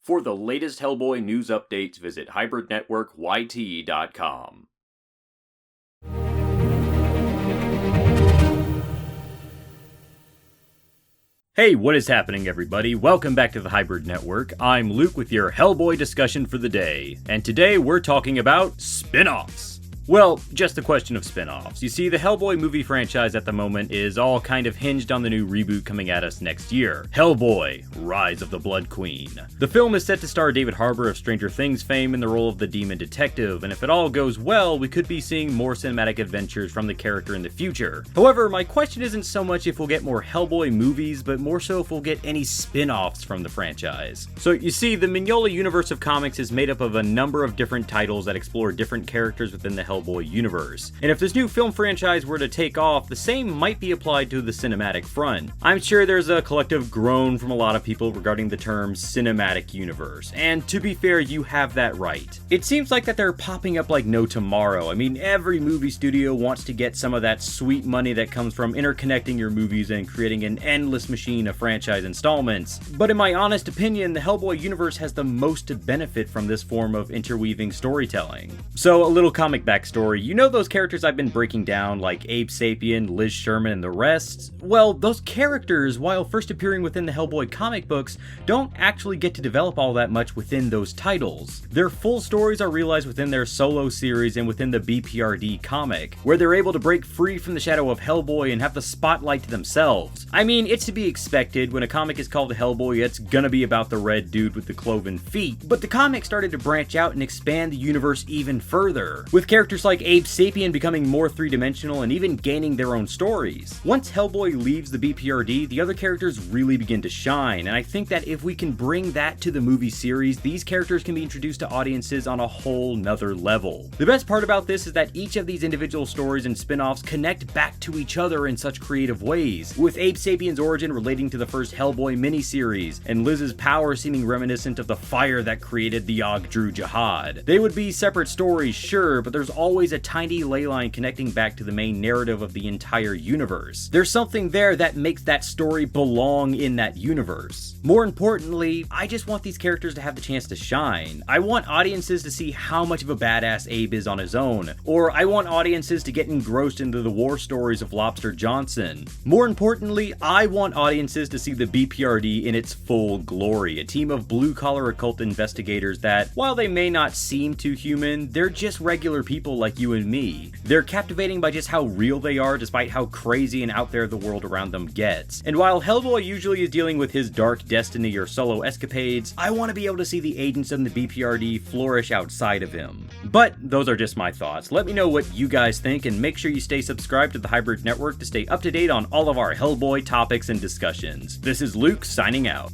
For the latest Hellboy news updates, visit hybridnetworkyt.com. Hey, what is happening, everybody? Welcome back to the Hybrid Network. I'm Luke with your Hellboy discussion for the day, and today we're talking about spin-offs. Well, just a question of spin-offs. You see, the Hellboy movie franchise at the moment is all kind of hinged on the new reboot coming at us next year, Hellboy: Rise of the Blood Queen. The film is set to star David Harbour of Stranger Things fame in the role of the demon detective, and if it all goes well, we could be seeing more cinematic adventures from the character in the future. However, my question isn't so much if we'll get more Hellboy movies, but more so if we'll get any spin-offs from the franchise. So you see, the Mignola universe of comics is made up of a number of different titles that explore different characters within the Hellboy universe. And if this new film franchise were to take off, the same might be applied to the cinematic front. I'm sure there's a collective groan from a lot of people regarding the term cinematic universe, and to be fair, you have that right. It seems like that they're popping up like no tomorrow. I mean, every movie studio wants to get some of that sweet money that comes from interconnecting your movies and creating an endless machine of franchise installments. But in my honest opinion, the Hellboy universe has the most to benefit from this form of interweaving storytelling. So a little comic backstory. You know those characters I've been breaking down, like Abe Sapien, Liz Sherman, and the rest? Well, those characters, while first appearing within the Hellboy comic books, don't actually get to develop all that much within those titles. Their full stories are realized within their solo series and within the BPRD comic, where they're able to break free from the shadow of Hellboy and have the spotlight to themselves. I mean, it's to be expected. When a comic is called Hellboy, it's gonna be about the red dude with the cloven feet, but the comic started to branch out and expand the universe even further, with characters like Abe Sapien becoming more three-dimensional and even gaining their own stories. Once Hellboy leaves the BPRD, the other characters really begin to shine, and I think that if we can bring that to the movie series, these characters can be introduced to audiences on a whole nother level. The best part about this is that each of these individual stories and spin-offs connect back to each other in such creative ways, with Abe Sapien's origin relating to the first Hellboy miniseries, and Liz's power seeming reminiscent of the fire that created the Ogdru Jihad. They would be separate stories, sure, but there's always a tiny ley line connecting back to the main narrative of the entire universe. There's something there that makes that story belong in that universe. More importantly, I just want these characters to have the chance to shine. I want audiences to see how much of a badass Abe is on his own, or I want audiences to get engrossed into the war stories of Lobster Johnson. More importantly, I want audiences to see the BPRD in its full glory, a team of blue-collar occult investigators that, while they may not seem too human, they're just regular people like you and me. They're captivating by just how real they are, despite how crazy and out there the world around them gets. And while Hellboy usually is dealing with his dark destiny or solo escapades, I want to be able to see the agents in the BPRD flourish outside of him. But those are just my thoughts. Let me know what you guys think, and make sure you stay subscribed to the Hybrid Network to stay up to date on all of our Hellboy topics and discussions. This is Luke signing out.